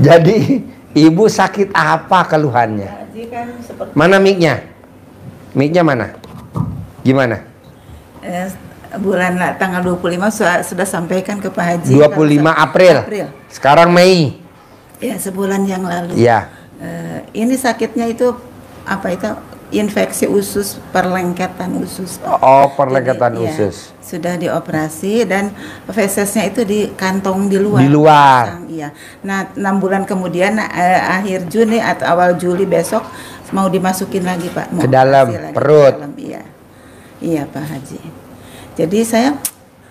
Jadi ibu sakit apa keluhannya? Haji kan seperti Mana mic-nya? Mic-nya mana? Gimana? bulan tanggal 25 sudah sampaikan ke Pak Haji. 25 April. Sekarang Mei. Ya, sebulan yang lalu. Ya. Ini sakitnya itu apa itu? Infeksi usus, perlengketan usus. Oh, perlengketan Jadi, usus. Ya, sudah dioperasi dan fesesnya itu di kantong di luar. Di luar. Iya. Nah, 6 bulan kemudian akhir Juni atau awal Juli besok mau dimasukin lagi Pak. Mau ke dalam perut. Ke dalam, iya. Iya Pak Haji. Jadi saya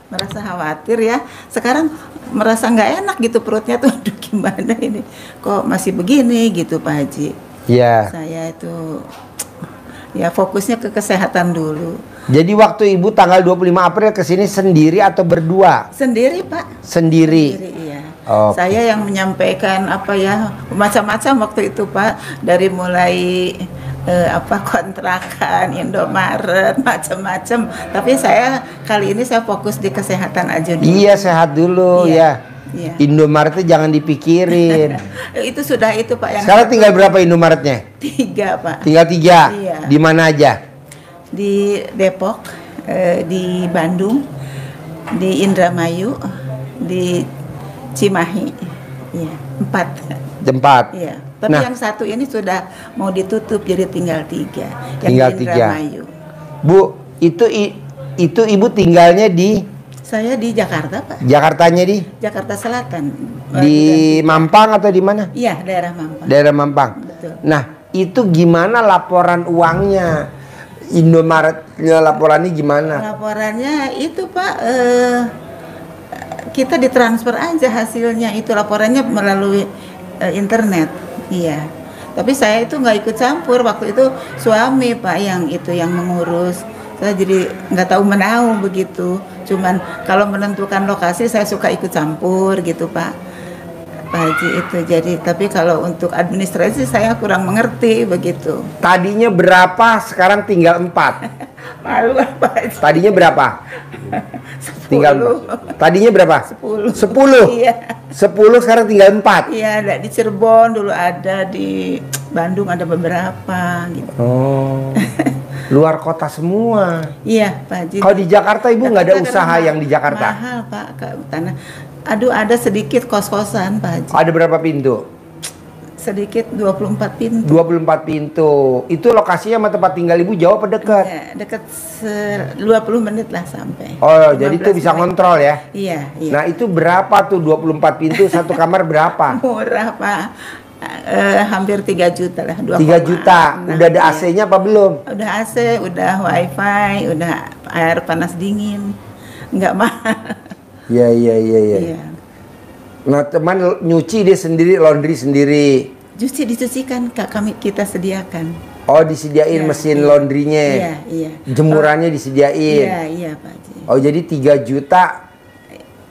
merasa khawatir ya. Sekarang merasa nggak enak gitu perutnya tuh. Aduh gimana ini? Kok masih begini gitu Pak Haji? Iya. Saya itu ya fokusnya ke kesehatan dulu. Jadi waktu ibu tanggal 25 April ke sini sendiri atau berdua? Sendiri Pak. Sendiri. Iya. Okay. Saya yang menyampaikan apa ya macam-macam waktu itu Pak, dari mulai kontrakan, Indomaret, macam-macam. Tapi saya kali ini saya fokus di kesehatan aja dulu. Iya, sehat dulu ya. Iya. Indomaret itu jangan dipikirin. Itu sudah itu Pak yang sekarang tinggal berapa Indomaretnya? 3 Pak. Tinggal 3. Iya. Di mana aja? Di Depok, di Bandung, di Indramayu, di Cimahi. Iya, 4. Tempat. Iya. Tapi yang satu ini sudah mau ditutup jadi tinggal 3. Tinggal 3. Bu, itu ibu tinggalnya di? Saya di Jakarta Pak. Jakartanya di? Jakarta Selatan. Di Mampang atau di mana? Iya, daerah Mampang. Daerah Mampang. Betul. Nah, itu gimana laporan uangnya? Indomaretnya laporannya gimana? Laporannya itu Pak, kita ditransfer aja hasilnya, itu laporannya melalui internet. Iya. Tapi saya itu nggak ikut campur, waktu itu suami Pak yang mengurus. Saya jadi nggak tahu menahu begitu. Cuman kalau menentukan lokasi saya suka ikut campur gitu Pak Haji itu. Jadi tapi kalau untuk administrasi saya kurang mengerti begitu. Tadinya berapa, sekarang tinggal 4. Malu Pak Haji. Tadinya berapa? 10. Tinggal tadinya berapa? 10. 10. Iya. 10 sekarang tinggal 4. Iya, ada di Cirebon dulu, ada di Bandung ada beberapa gitu. Oh. Luar kota semua. Iya, Pak Haji. Kalau di Jakarta ibu nggak ada usaha yang di Jakarta? Mahal Pak, tanah. Aduh, ada sedikit kos-kosan Pak Haji. Ada berapa pintu? Sedikit 24 pintu. 24 pintu. Itu lokasinya sama tempat tinggal ibu jauh apa dekat? Ya, dekat 20 menit lah sampai. Oh, jadi itu bisa ngontrol ya? Iya, iya. Nah, itu berapa tuh 24 pintu, satu kamar berapa? Murah Pak. Hampir 3 juta lah. 3 juta. Udah ada AC-nya apa belum? Udah AC, udah wifi, udah air panas dingin. Nggak mahal. Iya, iya, iya, iya. Nah, teman nyuci dia sendiri, laundry sendiri. Dicucikan kita sediakan. Oh, disediain mesin laundrynya. Iya, iya. Jemurannya disediain. Iya, iya Pak Haji. Oh, jadi 3 juta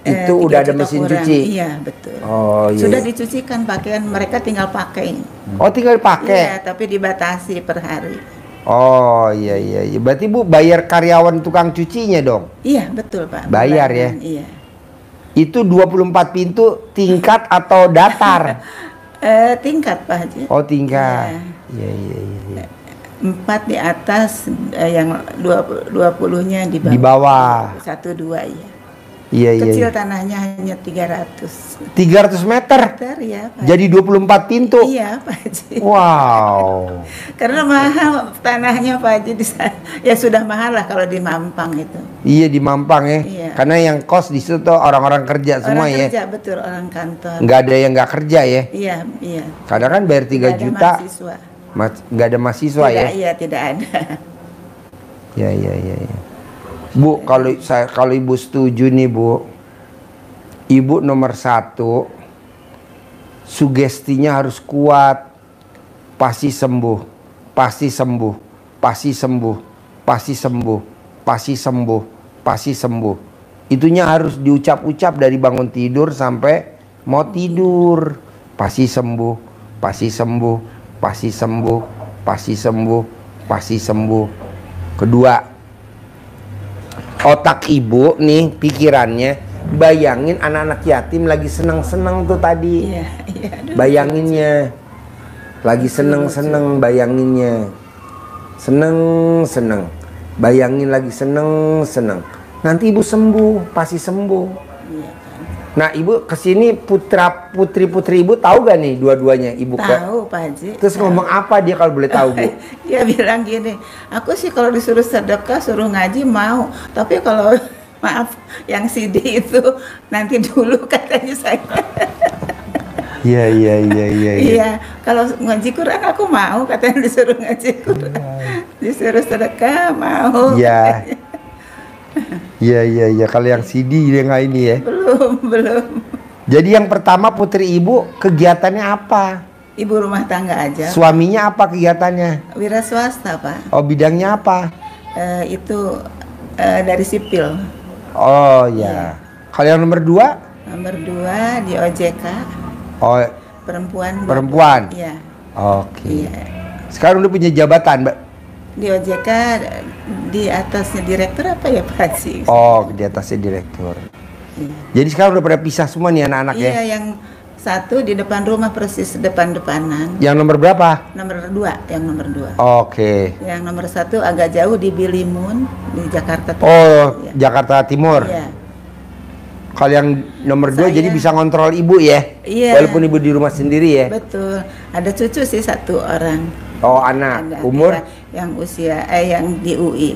itu udah ada mesin kurang. cuci. Iya, betul. Oh, iya. Sudah dicucikan pakaian, mereka tinggal pakai. Oh, tinggal pakai. Iya, tapi dibatasi per hari. Oh, iya, iya, iya. Berarti Bu bayar karyawan tukang cucinya dong? Iya, betul Pak. Bayar ya? Iya. Itu 24 pintu tingkat atau datar? Tingkat Pak Haji. Oh, tingkat. Iya, iya, iya. 4 di atas, yang 20-nya di bawah. Di bawah. 1, 2 ya. Iya, iya. Kecil tanahnya hanya 300. 300 meter? Ya, Pak. Jadi 24 pintu? Iya Pak Haji. Wow. Karena mahal tanahnya Pak Haji di sana. Ya sudah mahal lah kalau di Mampang itu. Iya, di Mampang ya. Iya. Karena yang kos di situ tuh orang-orang kerja semua ya. Orang kerja, betul, orang kantor. Nggak ada yang nggak kerja ya. Iya, iya. Kadang kan bayar 3 juta. Nggak ada mahasiswa tidak, ya. Iya, tidak ada. Iya, iya, iya, iya. Bu, kalau ibu setuju nih Bu, ibu nomor 1, sugestinya harus kuat, pasti sembuh, pasti sembuh, pasti sembuh, pasti sembuh, pasti sembuh, pasti sembuh. Itunya harus diucap-ucap dari bangun tidur sampai mau tidur, pasti sembuh, pasti sembuh, pasti sembuh, pasti sembuh, pasti sembuh. Kedua, otak ibu nih pikirannya bayangin anak-anak yatim lagi senang-senang tuh tadi. Iya, iya. Bayanginnya. Lagi seneng-seneng bayanginnya. Seneng-seneng. Bayangin lagi seneng-seneng. Nanti ibu sembuh, pasti sembuh. Iya kan. Nah ibu kesini putri ibu tahu gak nih dua-duanya ibu? Tahu Pak Haji. Terus ngomong apa dia kalau boleh tahu Bu? Dia bilang gini, aku sih kalau disuruh sedekah, suruh ngaji mau, tapi kalau maaf yang CD itu nanti dulu katanya saya. Iya. Iya, kalau ngaji Quran aku mau, katanya disuruh ngaji Quran. Disuruh sedekah mau. Iya. Iya. Kalau yang CD dia nggak ini ya? Belum. Jadi yang pertama putri ibu kegiatannya apa? Ibu rumah tangga aja. Suaminya apa kegiatannya? Wira swasta Pak. Oh bidangnya apa? Itu dari sipil. Oh ya. Kalau yang nomor 2? Nomor 2 di OJK. Oh perempuan. Iya. Oke. Iya. Sekarang udah punya jabatan Mbak? Di OJK di atasnya direktur apa ya Pak Haji? Oh di atasnya direktur. Iya. Jadi sekarang udah pada pisah semua nih anak-anak ya? Iya, yang satu di depan rumah persis depan-depanan. Yang nomor berapa? Nomor 2, yang nomor 2. Oke. Yang nomor 1 agak jauh di Bilimun di Jakarta Timur. Oh, ya. Jakarta Timur. Iya. Kalau yang nomor 2 Saya- jadi bisa ngontrol ibu ya? Iya. Walaupun ibu di rumah sendiri ya? Betul. Ada cucu sih 1 orang. Oh anak, Ada, umur? iya, yang usia yang di UI.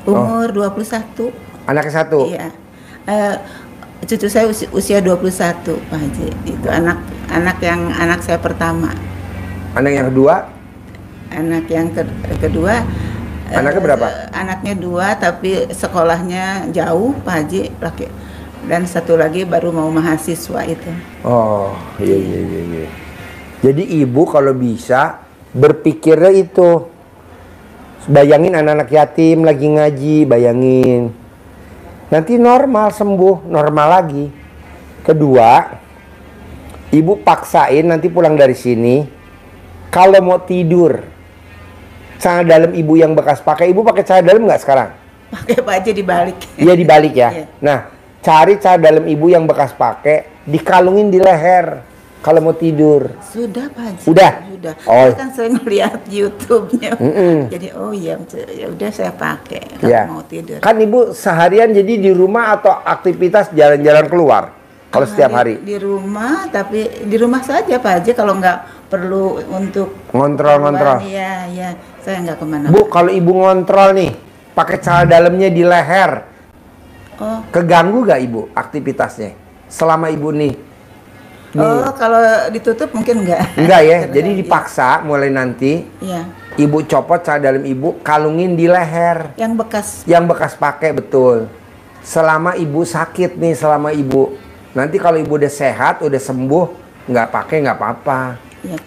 Umur 21. Anaknya 1? Iya. Cucu saya usia 21 Pak Haji. Itu anak saya pertama. Anak yang kedua? Anak yang kedua. Anaknya berapa? Anaknya 2 tapi sekolahnya jauh Pak Haji, laki. Dan 1 lagi baru mau mahasiswa itu. Oh iya. Jadi ibu kalau bisa berpikirnya itu, bayangin anak-anak yatim lagi ngaji, bayangin. Nanti normal, sembuh, normal lagi. Kedua, ibu paksain nanti pulang dari sini, kalau mau tidur, celana dalam ibu yang bekas pakai, ibu pakai celana dalam nggak sekarang? Pakai Pak Haji dibalik. Iya dibalik ya. Iya. Nah, cari celana dalam ibu yang bekas pakai, dikalungin di leher kalau mau tidur. Sudah Pak Haji. Udah? Sudah. Oh. Kan saya ngeliat YouTube-nya. Jadi oh iya, ya udah saya pakai kalau Ya. mau tidur. Kan ibu seharian jadi di rumah atau aktivitas jalan-jalan keluar? Kalau setiap hari? Di rumah, tapi di rumah saja Pak Haji, kalau nggak perlu untuk Ngontrol. Iya, saya nggak kemana. Bu, kalau ibu ngontrol nih, pakai celana dalamnya di leher, Oh, keganggu gak ibu aktivitasnya? Selama ibu nih? kalau ditutup mungkin nggak. Enggak ya, Karena jadi dipaksa mulai nanti, Iya, ibu copot celana dalam ibu, kalungin di leher. yang bekas. Yang bekas pakai, betul. Selama ibu sakit nih, selama ibu. Nanti kalau ibu udah sehat, udah sembuh, nggak pakai nggak apa-apa. Iya.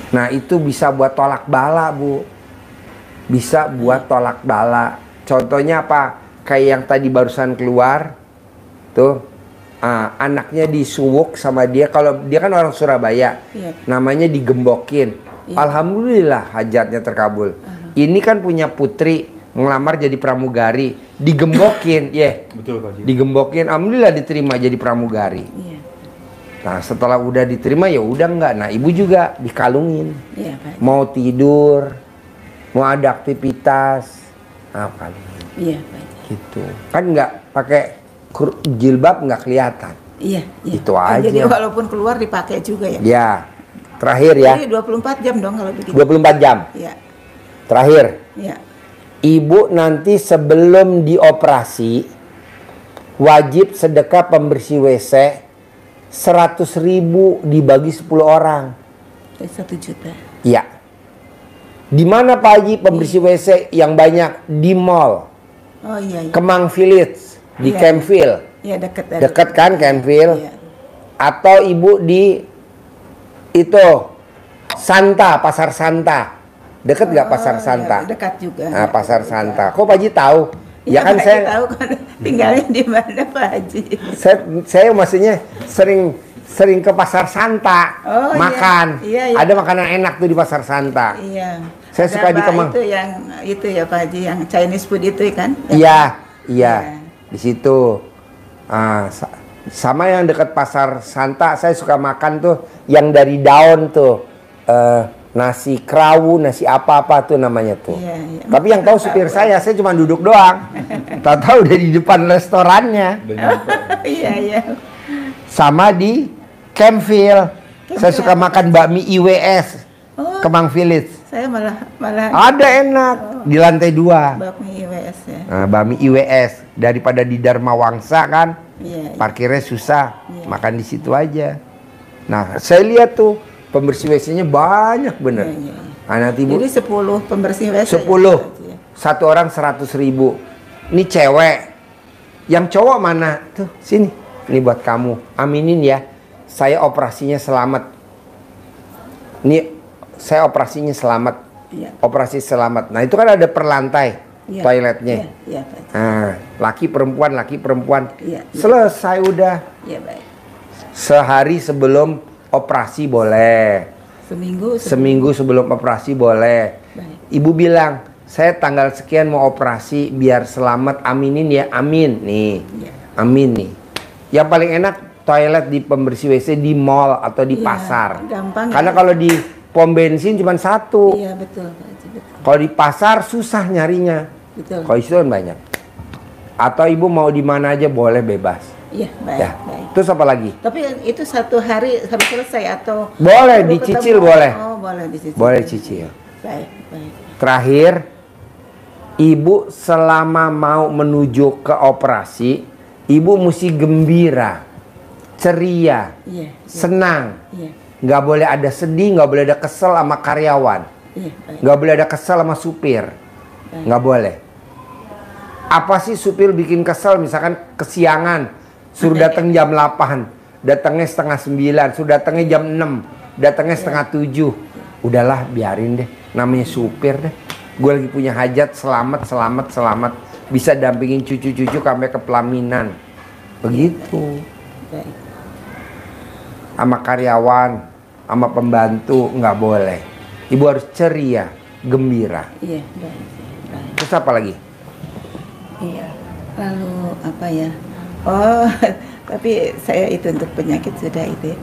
Nah itu bisa buat tolak bala Bu. Bisa buat tolak bala. Contohnya apa? Kayak yang tadi barusan keluar. Tuh. Anaknya disuwuk sama dia. Kalau dia kan orang Surabaya. Iya. Namanya digembokin. Iya. Alhamdulillah hajatnya terkabul. Ini kan punya putri. Ngelamar jadi pramugari. Digembokin. Betul Pak Haji. Digembokin. Alhamdulillah diterima jadi pramugari. Iya. Nah setelah udah diterima ya udah enggak. Nah ibu juga dikalungin. Iya, Pak. Mau tidur, mau ada aktivitas, apa Iya, Pak. gitu. Kan nggak pakai jilbab nggak kelihatan. Iya. Itu Oh, aja. jadi walaupun keluar dipakai juga ya. Ya, terakhir ya. Jadi 24 jam dong kalau begitu. 24 jam. Iya. Terakhir, Iya. ibu nanti sebelum dioperasi wajib sedekah pembersih WC 100.000 dibagi 10 orang. Jadi 1 juta. Iya. Di mana Pak Haji pembersih WC yang banyak? Di mall. Oh iya. Kemang Village di Iya. Campville. Iya, dekat dari. Dekat kan Campville? Iya. Atau ibu di itu Santa, Pasar Santa. Deket nggak Pasar Santa? Ya, dekat juga. Nah, Pasar Santa. Kok Pak Haji tahu? Ya kan Pak saya Haji tahu kan tinggalnya di mana Pak Haji. Saya maksudnya sering ke Pasar Santa makan. Iya. Ada makanan enak tuh di Pasar Santa. Iya. Saya suka di Kemang. Itu yang itu ya Pak Haji, yang Chinese food itu kan? Iya. Di situ. Sama yang dekat Pasar Santa saya suka makan tuh yang dari daun tuh. Nasi kerawu, nasi apa-apa tuh namanya tuh. Iya. Tapi yang tahu supir saya cuma duduk doang. Tahu udah di depan restorannya. Iya. Sama di Campville. Saya suka makan bakmi IWS. Kemang Village. Saya malah ada enak di lantai 2. bakmi IWS ya. Nah, bakmi IWS daripada di Dharma Wangsa kan. Iya. Parkirnya susah. Iya. Makan di situ aja. Nah, saya lihat tuh pembersih WC-nya banyak bener. Iya. Nah, nanti Bu, Jadi 10 pembersih WC. 10. Ya? Satu orang 100.000. Ini cewek. Yang cowok mana? Tuh, sini. Ini buat kamu. Aminin ya. Saya operasinya selamat. Ini saya operasinya selamat. Iya. Operasi selamat. Nah, itu kan ada per lantai toiletnya. Iya, Pak. Nah, laki perempuan. Iya. Selesai udah. Iya, baik. Sehari sebelum operasi boleh. Seminggu sebelum operasi boleh. Baik. Ibu bilang, saya tanggal sekian mau operasi biar selamat, aminin ya. Amin nih. Iya. Amin nih. Yang paling enak toilet di pembersih WC di mall atau di pasar. Gampang. Karena kalau di pom bensin cuma satu. Iya, betul, Pak Haji, betul. Kalau di pasar susah nyarinya. Betul. Kalau itu kan banyak. Atau ibu mau di mana aja boleh bebas. Iya, baik, Ya. baik. Terus apa lagi? Tapi itu satu hari harus selesai atau Boleh perlu dicicil ketemu? boleh. Oh, boleh dicicil. Boleh cicil. Baik, baik. Terakhir, ibu selama mau menuju ke operasi, ibu mesti gembira, ceria, Iya. senang. Iya. Nggak boleh ada sedih, nggak boleh ada kesel sama karyawan. Iya, baik. Nggak boleh ada kesel sama supir. Nggak boleh. Apa sih supir bikin kesel? Misalkan kesiangan, suruh datang jam 8, datangnya setengah 9, suruh datangnya jam 6, datangnya setengah 7. Udahlah, biarin deh. Namanya supir deh. Gue lagi punya hajat, selamat. Bisa dampingin cucu-cucu sampai ke pelaminan. Begitu. Baik. Sama karyawan, sama pembantu, nggak boleh. Ibu harus ceria, gembira. Iya, baik. Baik. Terus apa lagi? Iya. Lalu apa ya? Oh, tapi saya itu untuk penyakit sudah itu.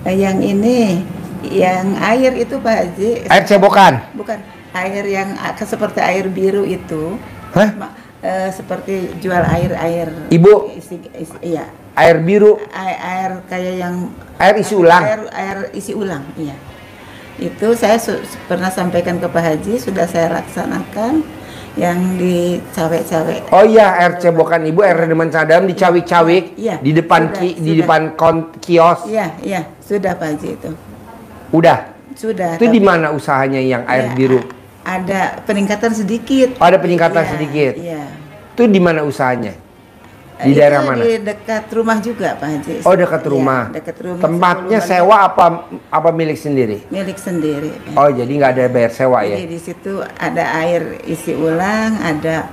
Yang ini, yang air itu Pak Haji. Air cebokan? Bukan, air yang seperti air biru itu. Hah? Seperti jual air. Ibu? Iya. Air biru? Air kayak yang Air isi ulang? Air isi ulang, iya. Itu saya pernah sampaikan ke Pak Haji, sudah saya laksanakan. Yang di cawe-cawe. Oh iya, air cebokan ibu, air redeman cadam di cawik-cawik, iya, di depan sudah, di depan kios. Iya, sudah Pak Haji itu. Udah. Sudah. Itu di mana usahanya yang air biru? Ada peningkatan sedikit. Oh, ada peningkatan sedikit. Iya. Itu di mana usahanya? Di Itu daerah mana? Di dekat rumah juga Pak Haji. Oh, dekat rumah. Iya, dekat rumah. Tempatnya sewa apa milik sendiri? Milik sendiri. Oh, jadi nggak ada bayar sewa ya? Jadi di situ ada air isi ulang, ada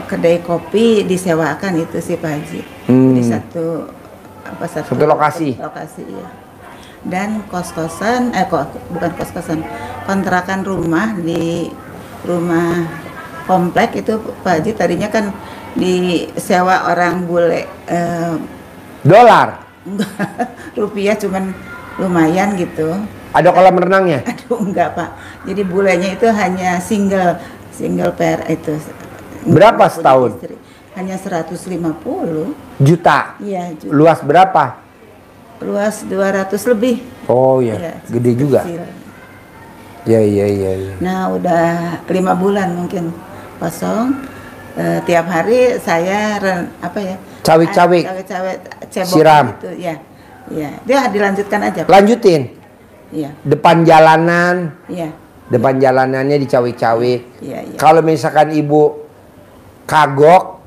kedai kopi disewakan itu sih Pak Haji. Di satu lokasi. Lokasi iya. Dan kos-kosan, bukan kos-kosan, kontrakan rumah di rumah komplek itu Pak Haji tadinya kan disewa orang bule. Dolar? Rupiah cuman lumayan gitu. Ada kolam renangnya? Aduh enggak Pak. Jadi bulenya itu hanya single pair itu. Berapa setahun? Hanya 150 juta. Iya, juta. Luas berapa? Luas 200 lebih. Oh ya, gede juga. Iya. Nah, udah 5 bulan mungkin kosong. Tiap hari saya cawik-cawik, cebok siram gitu, ya. Dia dilanjutkan aja. Lanjutin. Iya. Depan jalanan. Iya. Depan jalanannya dicawik-cawik. Iya. Kalau misalkan ibu kagok,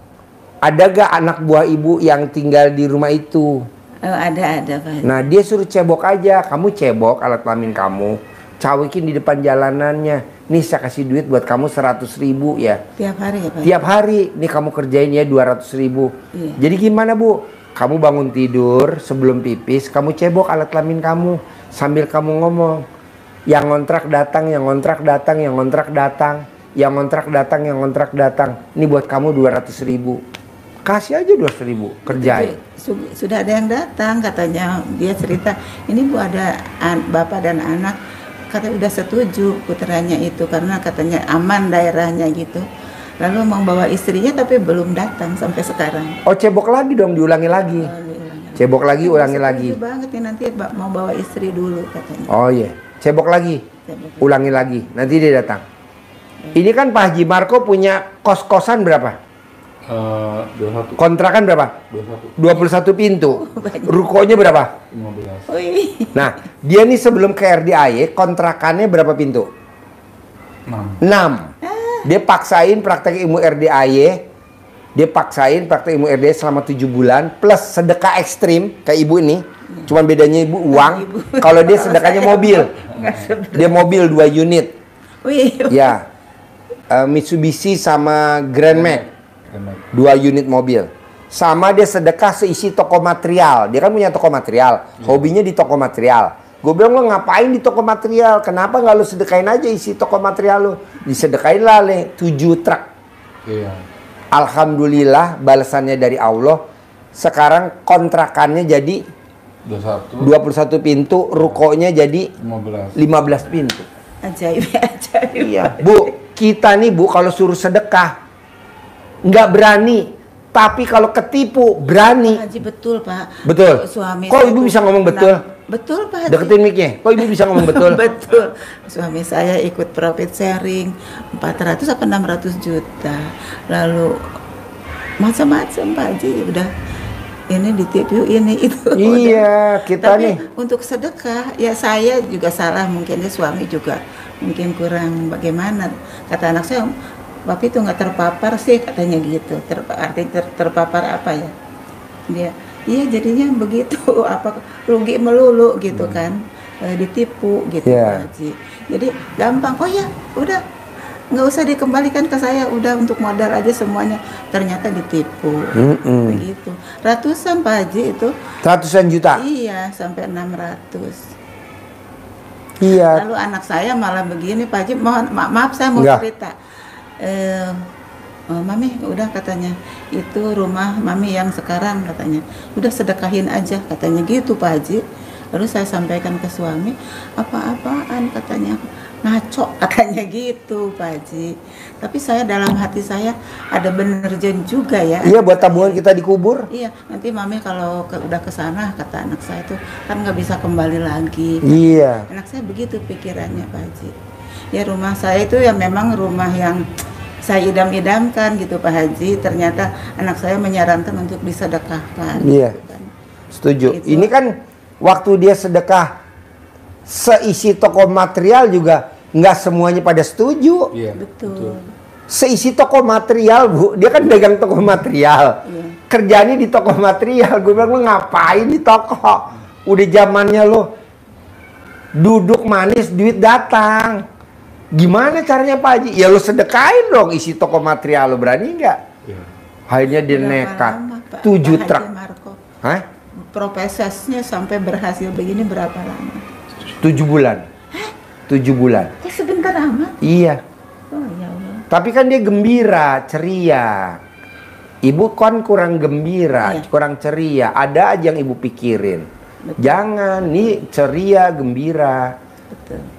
ada gak anak buah ibu yang tinggal di rumah itu? Oh, ada Pak. Nah, dia suruh cebok aja. Kamu cebok alat kelamin kamu, cawikin di depan jalanannya. nih saya kasih duit buat kamu 100.000 ya. Tiap hari ya Pak? Tiap hari, nih kamu kerjain ya 200.000. Iya. Jadi gimana Bu? Kamu bangun tidur sebelum pipis, kamu cebok alat kelamin kamu sambil kamu ngomong, yang ngontrak datang, yang ngontrak datang, yang ngontrak datang, yang ngontrak datang, yang ngontrak datang. Ini buat kamu 200.000. Kasih aja 200.000, kerjain. Sudah ada yang datang, katanya dia cerita, ini Bu ada bapak dan anak, katanya udah setuju putranya itu karena katanya aman daerahnya gitu. Lalu membawa istrinya tapi belum datang sampai sekarang. Oh, cebok lagi dong, diulangi lagi. Cebok lagi, ulangi lagi. Setuju banget nih, nanti mau bawa istri dulu katanya. Oh iya, cebok lagi, Cebok. ulangi lagi, nanti dia datang. Ini kan Pak Haji Marco punya kos-kosan berapa? 21. Kontrakan berapa? 21 pintu. Rukonya berapa? 15. Wih. Nah, dia nih sebelum ke RDAY kontrakannya berapa pintu? 6. Dia paksain praktek ilmu RDAY. Dia paksain praktek ilmu RDAY selama 7 bulan plus sedekah ekstrim kayak ibu ini. Cuman bedanya ibu uang. Kalau dia sedekahnya mobil. Dia mobil 2 unit. Wih. Ya. Mitsubishi sama Grand Max. 2 unit mobil. Sama dia sedekah seisi toko material. Dia kan punya toko material. Hobinya di toko material. Gue bilang, lo ngapain di toko material? Kenapa nggak lo sedekain aja isi toko material lo? Disedekain lah 7 truk. Iya. Alhamdulillah balasannya dari Allah. Sekarang kontrakannya jadi 21 pintu, rukonya jadi 15 pintu. Ajaib, ajaib. Iya, Bu, kita nih Bu kalau suruh sedekah nggak berani, tapi kalau ketipu berani. Haji betul Pak. Betul. Suami Kok saya ibu tuh bisa ngomong betul? Betul Pak Haji. Deketin mic-nya. Kok ibu bisa ngomong betul? Betul. Suami saya ikut profit sharing 400 apa 600 juta. Lalu macam-macam Pak Haji, udah ini ditipu ini itu. Iya, Udah. kita Tapi nih. untuk sedekah ya saya juga salah, mungkin dia suami juga mungkin kurang bagaimana. Kata anak saya, Bapak itu nggak terpapar sih katanya gitu. Artinya terpapar apa ya? Dia iya jadinya begitu apa rugi melulu gitu kan, ditipu gitu Pak Haji. Jadi gampang, oh ya udah nggak usah dikembalikan ke saya, udah untuk modal aja semuanya. Ternyata ditipu begitu. Ratusan Pak Haji itu. Ratusan juta. Iya sampai 600. Iya. Lalu anak saya malah begini Pak Haji, mohon maaf saya mau cerita. Mami udah katanya itu rumah Mami yang sekarang katanya udah sedekahin aja katanya gitu Pak Haji. Lalu saya sampaikan ke suami, apa-apaan katanya, ngaco katanya gitu Pak Haji. Tapi saya dalam hati saya ada bener juga ya. Iya, buat tabungan kita dikubur. Iya, nanti Mami kalau udah ke sana kata anak saya tuh kan nggak bisa kembali lagi. Iya. Anak saya begitu pikirannya Pak Haji. Ya rumah saya itu ya memang rumah yang saya idam-idamkan gitu Pak Haji. Ternyata anak saya menyarankan untuk disedekahkan. Iya. Gitu kan. Setuju. Gitu. Ini kan waktu dia sedekah seisi toko material juga nggak semuanya pada setuju. Iya. Betul. Seisi toko material Bu, dia kan dagang toko material. Iya. Kerjanya di toko material. Gue bilang, lo ngapain di toko? Udah zamannya lo duduk manis, duit datang. Gimana caranya Pak Haji? Ya lo sedekain dong isi toko material lo, berani nggak? Iya. Akhirnya dia Berapa nekat. lama, Pak? 7 Pak truk. Haji Marco? Hah? Prosesnya sampai berhasil begini berapa lama? 7 bulan. 7 bulan. Kok sebentar amat? Iya. Oh ya Allah. Tapi kan dia gembira, ceria. Ibu kan kurang gembira, Iya. kurang ceria. Ada aja yang ibu pikirin. Jangan, nih ceria, gembira. Betul.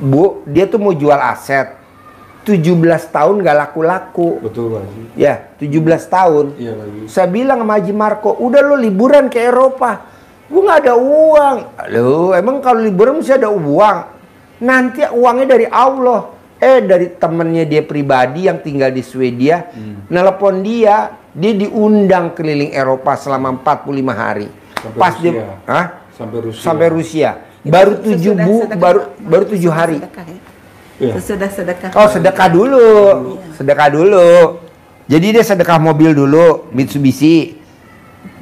Bu, dia tuh mau jual aset. 17 tahun gak laku-laku. Betul Pak Haji. Ya, 17 tahun. Iya Pak Haji. Saya bilang sama Haji Marco, udah lo liburan ke Eropa. Gue gak ada uang. Loh, emang kalau liburan mesti ada uang? Nanti uangnya dari Allah. Dari temennya dia pribadi yang tinggal di Swedia. Nelpon dia diundang keliling Eropa selama 45 hari. Sampai Pas Rusia. dia, hah? Sampai Rusia. Sampai Rusia. Itu Baru sesudah 7 sedekah, baru 7 hari. Sedekah, ya? Iya. Sesudah sedekah. Oh, sedekah dulu. Sedekah dulu. Jadi dia sedekah mobil dulu, Mitsubishi.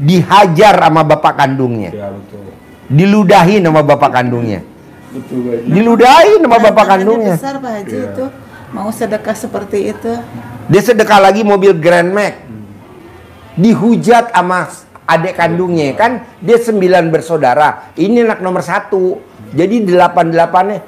Dihajar sama bapak kandungnya. Iya betul. Diludahin sama bapak kandungnya. Betul Pak Haji. Diludahin sama bapak Tantangannya kandungnya. besar Pak Haji Iya. itu. Mau sedekah seperti itu. Dia sedekah lagi mobil Grand Max. Dihujat sama adik kandungnya kan, dia 9 bersaudara. Ini anak nomor 1. Jadi 8-8-nya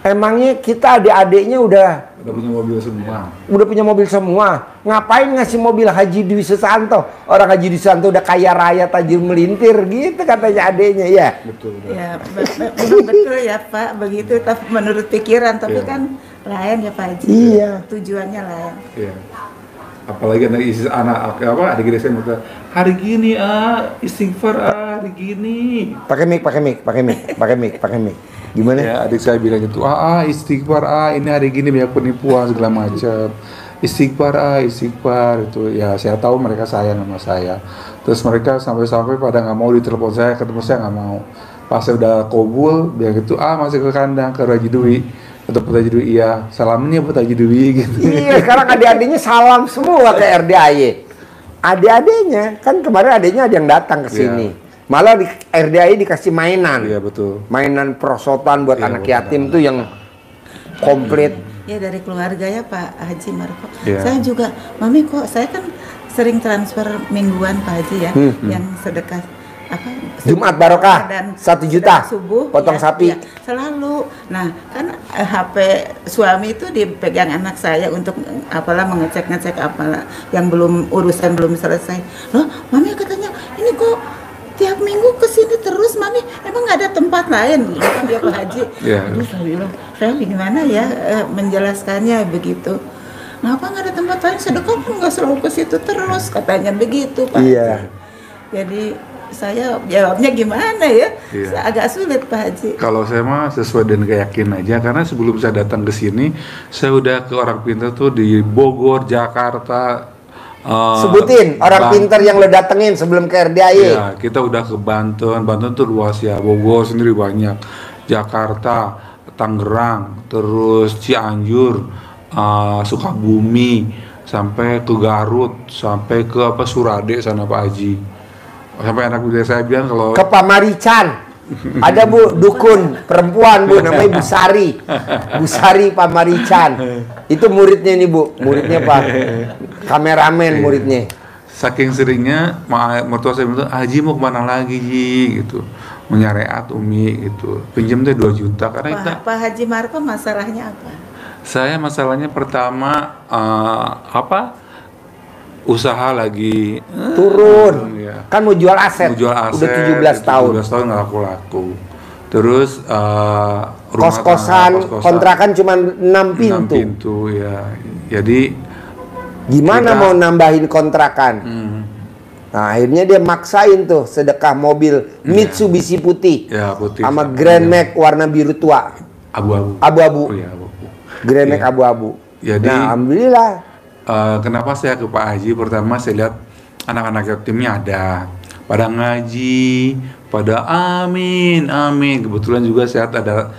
emangnya kita adik-adiknya udah punya mobil semua. punya mobil semua. Ngapain ngasih mobil Haji Dwi Susanto? Orang Haji Dwi Susanto udah kaya raya tajir melintir gitu katanya adiknya ya. Betul Pak. Ya, memang betul ya Pak, begitu tapi menurut pikiran, tapi Iya. kan lain ya Pak Haji. Iya. Tujuannya lain. Iya. Apalagi anak adik saya minta hari gini istighfar hari gini. Pakai mic. Gimana? Ya adik saya bilang gitu, istighfar ini hari gini banyak penipuan segala macam. Istighfar itu ya saya tahu mereka sayang sama saya. Terus mereka sampai pada nggak mau ditelepon saya, ketemu saya nggak mau. Pas saya udah kabul, dia gitu masih ke kandang ke Haji Dwi. Atau buat Haji Dwi, iya salamnya buat Haji Dwi gitu. Iya, sekarang adik-adiknya salam semua ke RDAY. Adik-adiknya, kan kemarin adiknya ada yang datang ke sini. Malah di RDAY dikasih mainan. Iya betul. Mainan perosotan buat Iya, anak buat yatim tuh yang komplit. Ya dari keluarga ya Pak Haji Marco. Iya. Saya juga, Mami kok saya kan sering transfer mingguan Pak Haji ya, yang sedekah apa? Jumat Barokah, dan 1 juta, sedekah subuh, potong sapi. selalu. Nah kan HP suami itu dipegang anak saya untuk apalah mengecek apalah yang urusan belum selesai. Loh, Mami katanya ini kok tiap minggu kesini terus, Mami emang nggak ada tempat lain? Gitu kan dia Pak Haji. Iya. Terus saya bilang, saya gimana ya menjelaskannya begitu. Ngapa nggak ada tempat lain? Sedekah pun nggak selalu ke situ terus, katanya begitu Pak. Iya. Jadi saya jawabnya gimana ya? Iya. Agak sulit Pak Haji. Kalau saya mah sesuai dengan keyakinan aja, karena sebelum saya datang ke sini, saya udah ke orang pintar tuh di Bogor, Jakarta. Sebutin orang pinter yang lo datengin sebelum ke RDAY. Ya, kita udah ke Banten tuh luas ya, Bogor sendiri banyak, Jakarta, Tangerang, terus Cianjur, Sukabumi, sampai ke Garut, sampai ke Surade sana Pak Haji. Sampai anak muda saya bilang kalau Ke Pamarican. Ada Bu, dukun perempuan Bu, namanya Bu Sari. Bu Sari Pamarican. Itu muridnya nih Bu, muridnya Pak. Kameramen muridnya. saking seringnya mertua saya bilang, Haji mau kemana lagi Ji gitu, mau nyareat Umi gitu, pinjam deh 2 juta karena kita. Pak Haji Marco masalahnya apa? Saya masalahnya pertama usaha lagi Turun. ya. Kan mau jual aset. Mau jual aset, Udah 17 tahun. 17 tahun nggak laku-laku. Terus Kos-kosan, kontrakan cuma 6 pintu. 6 pintu ya. Jadi Gimana kita- mau nambahin kontrakan? Nah, akhirnya dia maksain tuh sedekah mobil Mitsubishi putih. ya putih Sama Grand Max warna biru tua. abu-abu. Abu-abu. Oh, ya, abu-abu. Grand Max Iya. abu-abu. Jadi- Nah, alhamdulillah. Kenapa saya ke Pak Haji? Pertama saya lihat anak-anak yatimnya ada, pada ngaji, pada amin, amin. Kebetulan juga saya ada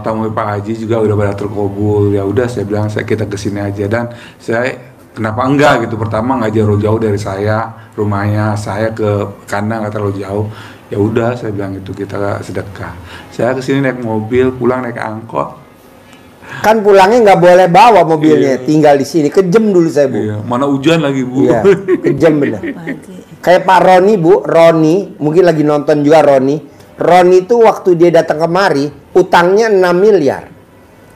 tamu Pak Haji juga udah pada terkabul. Ya udah saya bilang kita kesini aja dan saya kenapa enggak gitu. Pertama nggak jauh-jauh dari saya, rumahnya saya ke kandang nggak terlalu jauh. Ya udah saya bilang itu kita sedekah. Saya kesini naik mobil, pulang naik angkot. Kan pulangnya nggak boleh bawa mobilnya, Iya. tinggal di sini. Kejem dulu saya Bu. Iya, mana hujan lagi Bu. Iya, kejem bener. Pak Haji. Kayak Pak Roni Bu, Roni, mungkin lagi nonton juga Roni. Roni itu waktu dia datang kemari, utangnya 6 miliar.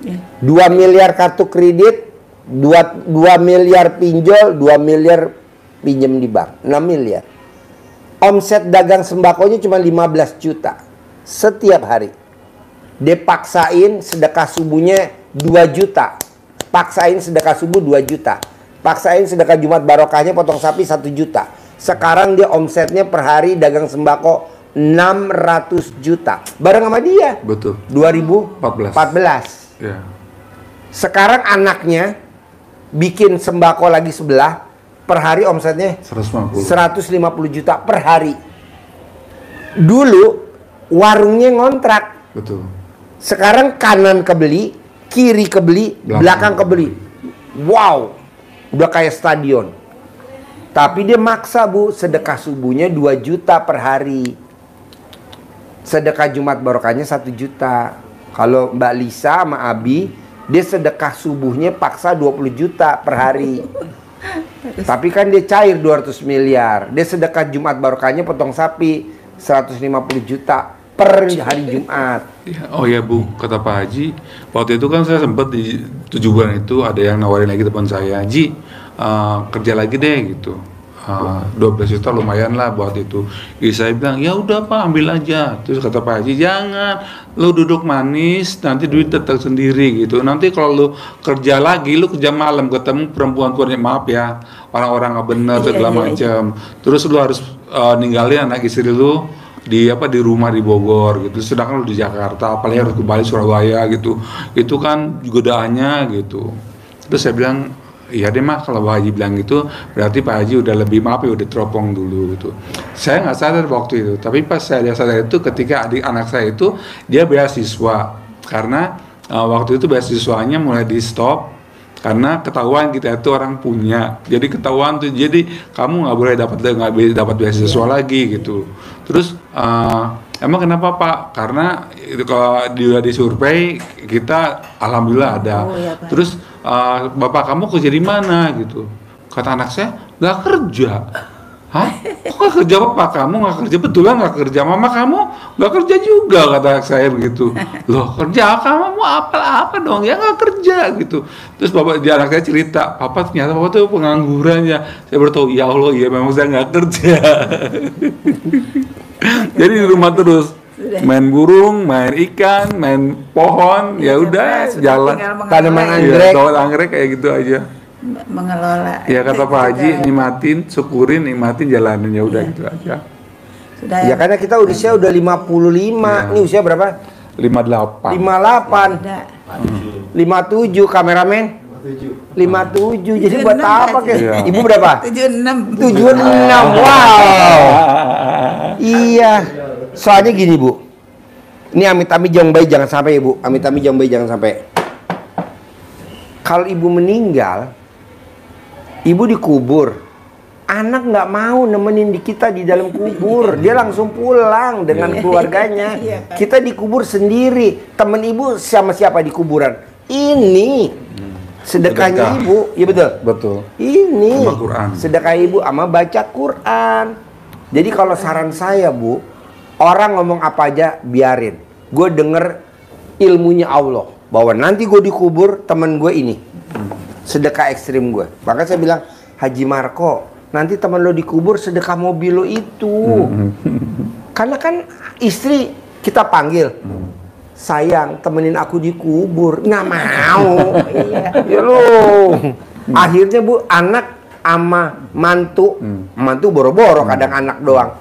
Ya. 2 miliar kartu kredit, 2 miliar pinjol, 2 miliar pinjem di bank, 6 miliar. Omset dagang sembakonya cuma 15 juta setiap hari. Dia paksain sedekah subuhnya 2 juta. Paksain sedekah subuh 2 juta. Paksain sedekah Jumat barokahnya potong sapi 1 juta. Sekarang dia omsetnya per hari dagang sembako 600 juta. Bareng sama dia. Betul. 2014. Ya. Sekarang anaknya bikin sembako lagi sebelah, per hari omsetnya 150. 150 juta per hari. Dulu warungnya ngontrak. Betul. Sekarang kanan kebeli, kiri kebeli, belakang kebeli. Wow, udah kayak stadion. Tapi dia maksa Bu, sedekah subuhnya 2 juta per hari. sedekah Jumat barokahnya 1 juta. Kalau Mbak Lisa sama Abi, dia sedekah subuhnya paksa 20 juta per hari. Tapi kan dia cair 200 miliar. Dia sedekah Jumat barokahnya potong sapi 150 juta per hari Jumat. Oh ya Bu, kata Pak Haji, waktu itu kan saya sempat di 7 bulan itu ada yang nawarin lagi teman saya, Haji kerja lagi deh gitu. 12 juta lumayan lah buat itu. Jadi saya bilang, ya udah Pak, ambil aja. Terus kata Pak Haji, jangan, lu duduk manis, nanti duit tetap sendiri gitu. Nanti kalau lu kerja lagi, lu kerja malam ketemu perempuan-perempuan, maaf ya, orang-orang nggak bener segala macam. Terus lu harus ninggalin anak istri lu di rumah di Bogor gitu. Sedangkan lu di Jakarta, apalagi harus kembali Surabaya gitu. Itu kan godaannya gitu. Terus saya bilang, iya deh mah, kalau Pak Haji bilang gitu berarti Pak Haji udah lebih, maaf ya, udah teropong dulu gitu. Saya nggak sadar waktu itu, tapi pas saya sadar itu ketika anak saya itu dia beasiswa, karena waktu itu beasiswanya mulai di stop karena ketahuan kita itu orang punya, jadi ketahuan tuh, jadi kamu nggak boleh dapat beasiswa lagi gitu. Terus emang kenapa Pak? Karena itu kalau dia disurvei kita alhamdulillah ada. Iya, Pak. Terus bapak kamu kerja di mana gitu? Kata anak saya, nggak kerja. Hah? Kok nggak kerja bapak kamu? Nggak kerja, betulan nggak kerja. Mama kamu nggak kerja juga, kata anak saya begitu. Loh, kerja kamu mau apa dong? Ya nggak kerja gitu. Terus anak saya cerita, papa ternyata papa tuh pengangguran ya. Saya baru tahu, ya Allah, ya memang saya nggak kerja. Jadi di rumah terus main burung, main ikan, main pohon, ya udah sejalan. Tanaman anggrek. Tanaman anggrek kayak gitu aja. Mengelola. Ya kata Pak Haji, nikmatin, syukurin, nikmatin, jalanin, ya udah gitu aja. Sudah Ya karena kita usia udah 55. Ini usia berapa? 58. 58. 57 kameramen. 57. Jadi buat apa ke? Iya. Ibu berapa? 76. 76. Wow. Iya. Soalnya gini, Bu. Ini amit-amit jong bayi jangan sampai, Ibu. Amit-amit jong bayi jangan sampai. Kalau ibu meninggal, ibu dikubur. Anak nggak mau nemenin kita di dalam kubur. Dia langsung pulang dengan keluarganya. Kita dikubur sendiri. Temen ibu sama siapa di kuburan? Ini sedekahnya Sedekah. ibu. Iya betul? Betul. Ini Sama Quran. sedekah ibu sama baca Quran. Jadi kalau saran saya, Bu, orang ngomong apa aja biarin. Gue denger ilmunya Allah bahwa nanti gue dikubur temen gue ini sedekah ekstrim gue. Maka saya bilang, Haji Marco, nanti temen lo dikubur sedekah mobil lo itu. Karena kan istri kita panggil, sayang temenin aku dikubur, nggak mau. Ya lo. Akhirnya Bu, anak ama mantu, mantu boro-boro kadang anak doang.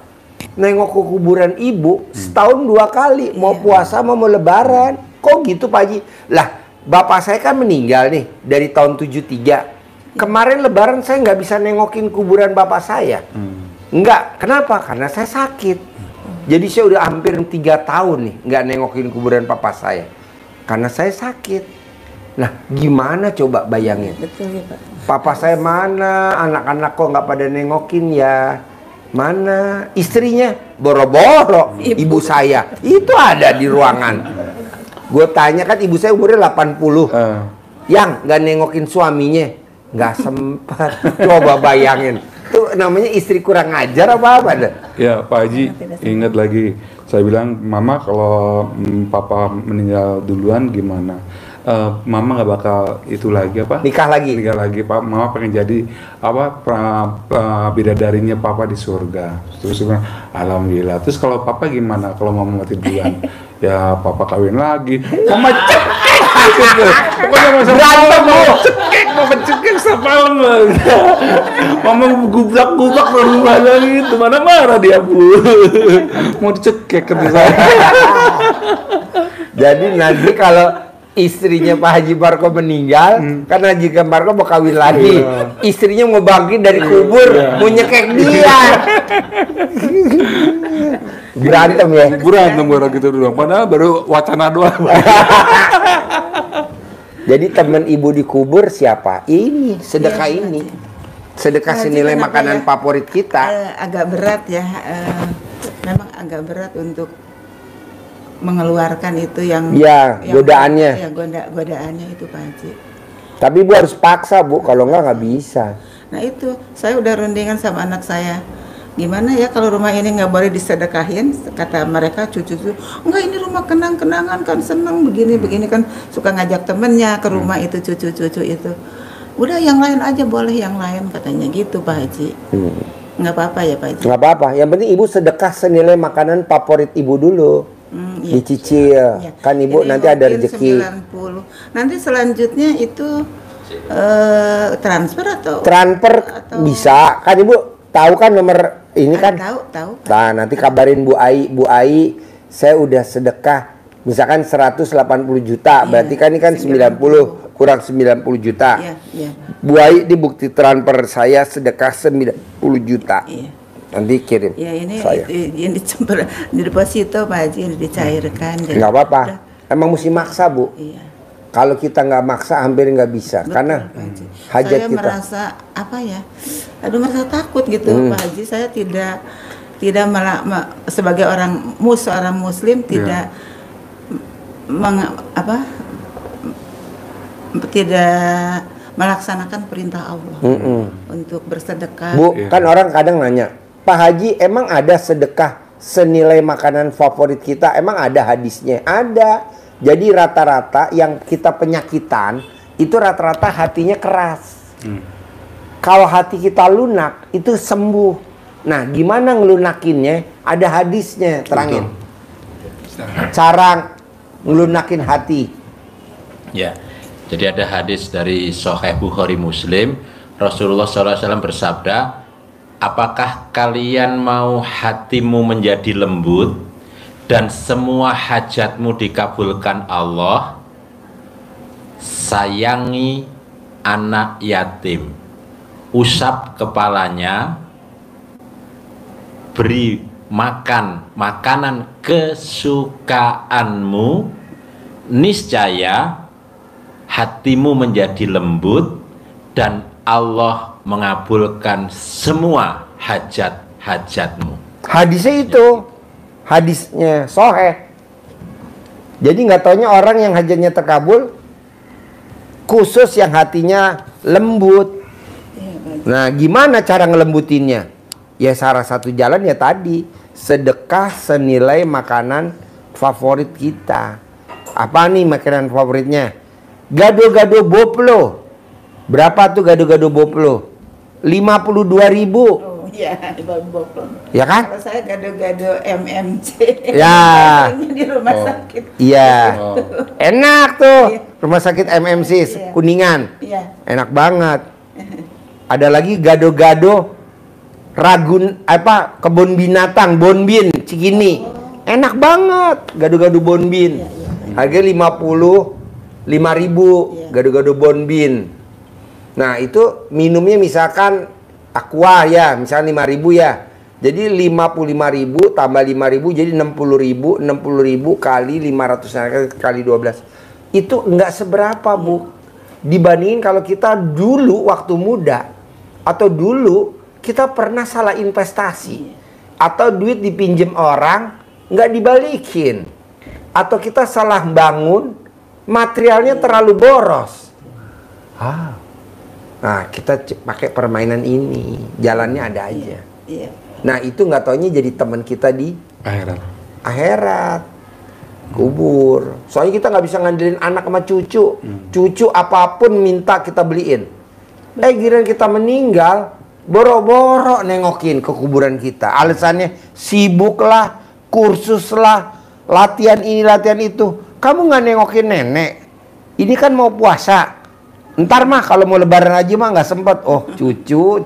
Nengok ke kuburan ibu setahun 2 kali, mau puasa mau lebaran. Kok gitu Pak Haji? Lah, bapak saya kan meninggal nih dari tahun 73. Kemarin lebaran saya nggak bisa nengokin kuburan bapak saya. Nggak, kenapa? Karena saya sakit. Jadi saya udah hampir 3 tahun nih nggak nengokin kuburan papa saya. Karena saya sakit. Nah, gimana coba bayangin? Betul ya Pak. Papa saya mana? Anak-anak kok nggak pada nengokin ya? Mana? Istrinya? Boro-boro. Ibu saya. Itu ada di ruangan. Gue tanya kan ibu saya umurnya 80. Yang nggak nengokin suaminya? Nggak sempat. Coba bayangin. Itu namanya istri kurang ajar apa deh? Ya Pak Haji, ingat lagi. Saya bilang, Mama kalau Papa meninggal duluan gimana? Mama nggak bakal itu lagi apa? Nikah lagi. Nikah lagi, Pak. Mama pengen jadi apa? Bidadarinya Papa di surga. Terus bilang, alhamdulillah. Terus kalau Papa gimana? Kalau Mama mati duluan, ya Papa kawin lagi. Mama cekek. Pokoknya masa berantem mau cekek, Mama cekek semalam. Mama gubrak-gubrak rumah lagi. Mana marah dia Bu? Mau dicekek kerja saya. Jadi nanti kalau istrinya Pak Haji Marco meninggal, kan Haji Marco mau kawin lagi. Istrinya mau bangkit dari kubur, mau nyekek dia. Berantem ya? Berantem orang gitu doang. Padahal baru wacana doang. Jadi teman ibu dikubur siapa? Ini, sedekah ini. Sedekah Nah, senilai jadi makanan kenapa ya? favorit kita. Agak berat ya, memang agak berat untuk mengeluarkan itu yang Ya, godaannya. Ya, godaannya itu Pak Haji. Tapi Bu harus paksa Bu, kalau nggak bisa. Nah itu, saya udah rundingan sama anak saya. Gimana ya kalau rumah ini nggak boleh disedekahin? Kata mereka cucu enggak, ini rumah kenang-kenangan kan, seneng begini kan, suka ngajak temennya ke rumah itu cucu-cucu itu. Udah yang lain aja boleh, yang lain katanya gitu Pak Haji. Nggak apa-apa ya Pak Haji? Nggak apa-apa, yang penting Ibu sedekah senilai makanan favorit Ibu dulu. Iya. Dicicil, Iya. kan Ibu Ini nanti ada mungkin rezeki. 90. Nanti selanjutnya itu transfer atau bisa, kan Ibu tahu kan nomor ini kan? Tahu. Nah, nanti kabarin Bu Ai, saya udah sedekah misalkan 180 juta, Iya, berarti kan ini kan 90 kurang 90 juta. Iya. Bu Ai di bukti transfer saya sedekah 90 juta. Iya. Nanti kirim. Ya ini saya. yang di deposito Pak Haji, yang dicairkan. Jadi Nggak apa-apa. udah. Emang mesti maksa Bu. Iya. Kalau kita nggak maksa hampir nggak bisa. Betul, Karena Pak Haji. hajat Saya kita. merasa merasa takut gitu Pak Haji. Saya tidak sebagai seorang muslim tidak tidak melaksanakan perintah Allah untuk bersedekah. Bu, kan orang kadang nanya, Pak Haji emang ada sedekah senilai makanan favorit kita? Emang ada hadisnya? Ada. Jadi rata-rata yang kita penyakitan itu rata-rata hatinya keras. Kalau hati kita lunak itu sembuh. Nah, gimana ngelunakinnya? Ada hadisnya, terangin. Cara ngelunakin hati. Ya, jadi ada hadis dari Sahih Bukhari Muslim, Rasulullah SAW bersabda, apakah kalian mau hatimu menjadi lembut dan semua hajatmu dikabulkan Allah? Sayangi anak yatim, usap kepalanya, beri makan makanan kesukaanmu, niscaya hatimu menjadi lembut dan Allah mengabulkan semua hajat-hajatmu. Hadisnya itu, hadisnya Sahih. Jadi nggak taunya orang yang hajatnya terkabul, khusus yang hatinya lembut. Nah, gimana cara ngelembutinnya? Ya salah satu jalan ya tadi, sedekah senilai makanan favorit kita. Apa nih makanan favoritnya? Gado-gado boplo. Berapa tuh gado-gado boplo? 52.000. Oh iya, boplo. Ya kan? Kalau saya gado-gado MMC. Ya. Di rumah sakit. Iya. Enak tuh. Iya. Rumah sakit MMC Iya. Kuningan. Iya. Enak banget. Ada lagi gado-gado kebun binatang Bonbin Cikini. Enak banget gado-gado Bonbin. Harga 55.000 gado-gado Bonbin. Nah, itu minumnya misalkan Aqua ya, misalnya 5.000 ya. Jadi 55.000 tambah 5.000 jadi 60.000, 60.000 kali 500 kali 12. Itu enggak seberapa, Bu. Dibandingin kalau kita dulu waktu muda atau dulu kita pernah salah investasi atau duit dipinjem orang nggak dibalikin atau kita salah bangun materialnya terlalu boros. Nah, kita pakai permainan ini, jalannya ada aja. Iya. Nah, itu nggak taunya jadi teman kita di akhirat, kubur. Soalnya kita nggak bisa ngandelin anak sama cucu. Cucu apapun minta kita beliin. Giliran kita meninggal, boro-boro nengokin ke kuburan kita. Alasannya sibuk lah, kursus lah, latihan ini, latihan itu. Kamu nggak nengokin nenek. Ini kan mau puasa. Ntar mah kalau mau lebaran aja mah nggak sempet. Oh, cucu.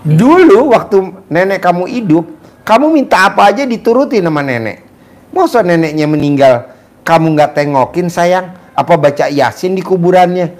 Dulu waktu nenek kamu hidup, kamu minta apa aja diturutin sama nenek. Masa neneknya meninggal, kamu nggak tengokin sayang? Apa baca Yasin di kuburannya?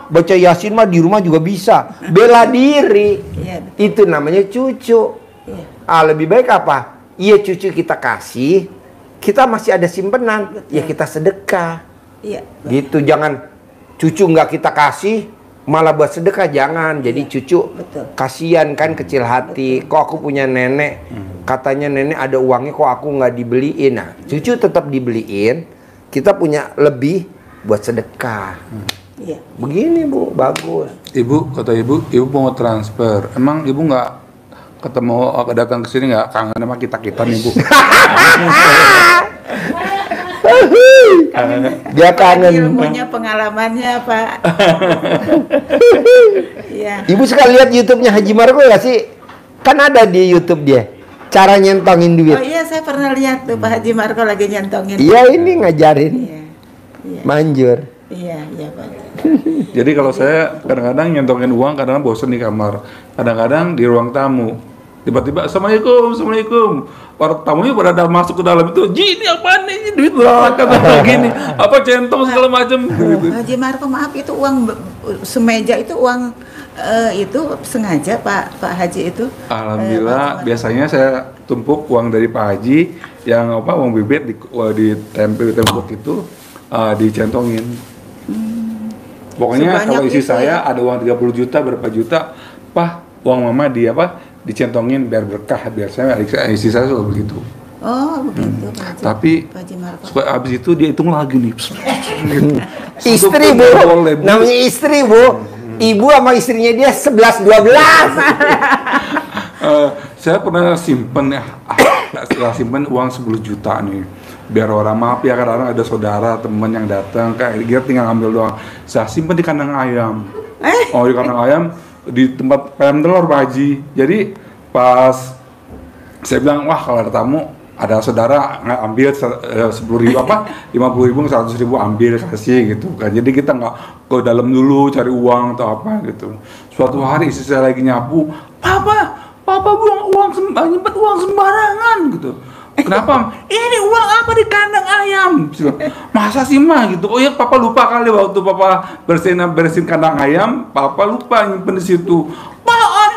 Baca Yasin mah di rumah juga bisa. Bela diri. Iya. Itu namanya cucu. Iya. Lebih baik apa? Iya, cucu kita kasih, kita masih ada simpenan. Betul. Ya kita sedekah. Iya. Gitu, jangan cucu nggak kita kasih, malah buat sedekah jangan. Jadi cucu betul. kasihan kan, kecil hati. Kok aku punya nenek, katanya nenek ada uangnya kok aku nggak dibeliin. Nah, cucu tetap dibeliin. Kita punya lebih buat sedekah. Iya. Begini Bu, bagus. Ibu, kata ibu mau transfer. Emang ibu nggak ketemu, datang ke sini nggak kangen sama kita nih Bu? Dia kangen. Ilmunya, pengalamannya Pak. Iya. Ibu suka lihat YouTube-nya Haji Marco nggak sih? Kan ada di YouTube dia. Cara nyentongin duit. Oh iya, saya pernah lihat tuh Pak Haji Marco lagi nyentongin. Iya, ini ngajarin. Iya. Iya. Manjur. Iya, iya Pak. Jadi kalau saya kadang-kadang nyentongin uang, kadang-kadang bosen di kamar, kadang-kadang di ruang tamu. Tiba-tiba, Assalamualaikum. Para tamunya pada masuk ke dalam itu, Ji, ini apaan nih? Ini duit berapa? Kata begini, apa centong segala macam gitu. Haji Marco, maaf itu uang semeja itu uang itu sengaja Pak Haji itu. Alhamdulillah, biasanya saya tumpuk uang dari Pak Haji yang uang bibit di tembok itu dicentongin. Pokoknya Sebanyak kalau isi itu saya ya? ada uang 30 juta, berapa juta, uang mama dicentongin biar berkah, biar saya isi saya selalu begitu. Oh begitu Pak Haji. Tapi Pak Haji Marco. habis itu dia hitung lagi nih. Istri Bu, namanya istri Bu. Ibu sama istrinya dia 11-12. Saya pernah simpen simpen uang 10 juta nih. Biar orang, maaf ya, kadang-kadang ada saudara teman yang datang kayak dia tinggal ambil doang. Saya simpen di kandang ayam. Oh, di kandang ayam di tempat ayam telur Pak Haji. Jadi pas saya bilang, wah kalau ada tamu, ada saudara ambil 10.000 50.000, 100.000 ambil kasih gitu kan. Jadi kita nggak ke dalam dulu cari uang atau apa gitu. Suatu hari istri saya lagi nyapu, Papa buang uang nyimpen uang sembarangan gitu. Kenapa? Ini uang apa di kandang ayam? Masa sih mah gitu? Oh ya, Papa lupa kali waktu Papa bersihin kandang ayam, Papa lupa nyimpen di situ.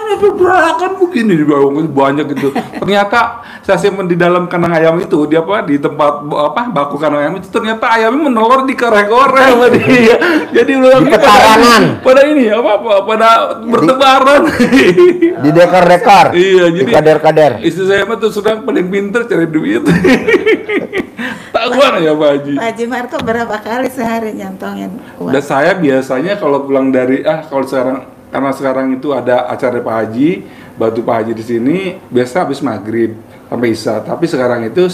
Ini berberakan begini banyak gitu. Ternyata saya simpen di dalam kandang ayam itu, di tempat baku kandang ayam itu, ternyata ayamnya menelur di korek-korek sama dia. Jadi Di petarangan. Pada ini pada bertebaran. Di dekor-dekor. Iya, di jadi kader-kader. istri saya mah tuh sedang paling pinter cari duit. Tahuan ya Pak Haji. Pak Haji Marco berapa kali sehari nyantongin uang? Dan saya biasanya kalau pulang dari kalau sekarang, karena sekarang itu ada acara Pak Haji, bantu Pak Haji di sini, biasa habis maghrib sampai isya. Tapi sekarang itu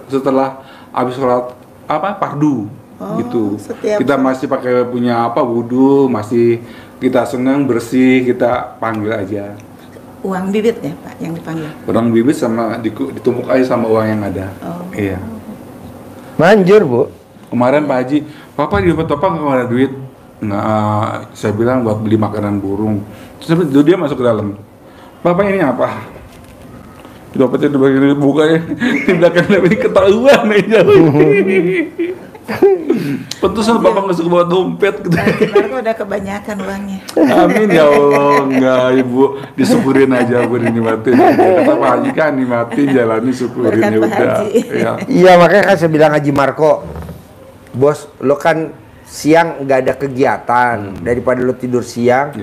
setelah habis sholat fardu gitu. Kita masih pakai punya wudhu, masih kita senang bersih, kita panggil aja. Uang bibit ya Pak yang dipanggil? Uang bibit sama ditumpuk aja sama uang yang ada. Iya. Manjur Bu. Kemarin Pak Haji, Papa di dompet Papa nggak ada duit. Nah, saya bilang buat beli makanan burung. Terus dia masuk ke dalam. Bapak ini apa? Dompetnya di bagian buka ya. Di belakang ini ketahuan aja. Pantesan Bapak nggak suka bawa dompet. Marco udah kebanyakan uangnya. Amin ya Allah. Enggak Ibu, disyukurin aja Bu, dinikmatin. Kata Pak Haji kan nikmatin, jalani, syukurin ya udah. Iya, makanya kan saya bilang Haji Marco, bos lo kan siang nggak ada kegiatan, daripada lo tidur siang,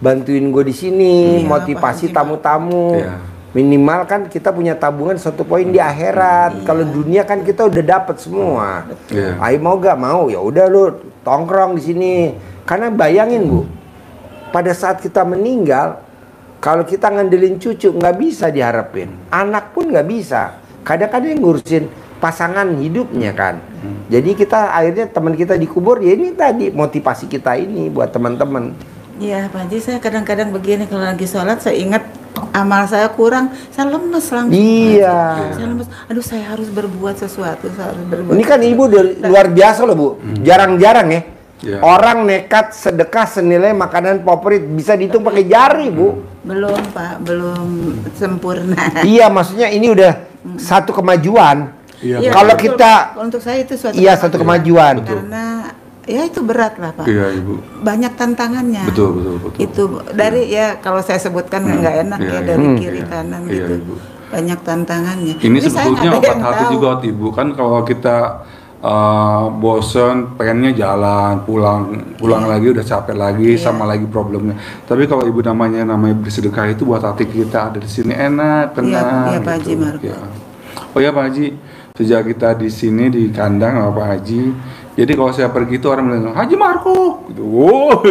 bantuin gue di sini, motivasi tamu-tamu. Minimal kan kita punya tabungan 1 poin di akhirat. Kalau dunia kan kita udah dapat semua. Ayo mau gak mau, ya udah lo tongkrong di sini. Karena bayangin Bu, pada saat kita meninggal, kalau kita ngandelin cucu nggak bisa diharapin, anak pun nggak bisa. Kadang-kadang ngurusin pasangan hidupnya kan. Jadi kita akhirnya teman kita dikubur, ya ini tadi motivasi kita ini buat teman-teman. Iya Pak Haji, saya kadang-kadang begini kalau lagi sholat saya ingat amal saya kurang, saya lemes langsung. Iya. Saya lemes. Aduh, saya harus berbuat sesuatu, saya harus berbuat. Ini kan Ibu luar biasa loh Bu. Jarang-jarang ya. Orang nekat sedekah senilai makanan favorit bisa dihitung pakai jari Bu. Belum Pak, belum sempurna. Iya, maksudnya ini udah satu kemajuan. Ya, kalau betul, kita untuk saya itu suatu satu kemajuan. Karena ya itu berat lah Pak. Iya Ibu. Banyak tantangannya. Betul. Itu dari kalau saya sebutkan nggak enak dari kiri kanan gitu. Ibu. Banyak tantangannya. Ini sebetulnya obat hati juga Ibu, kan kalau kita bosen, pengennya jalan, pulang lagi udah capek lagi, sama lagi problemnya. Tapi kalau ibu namanya bersedekah itu buat hati kita ada di sini enak, tenang. Iya, Pak Haji Marco. Ya. Oh ya Pak Haji, sejak kita di sini di kandang sama Pak Haji, jadi kalau saya pergi itu orang bilang Haji Marco, gitu. Oh,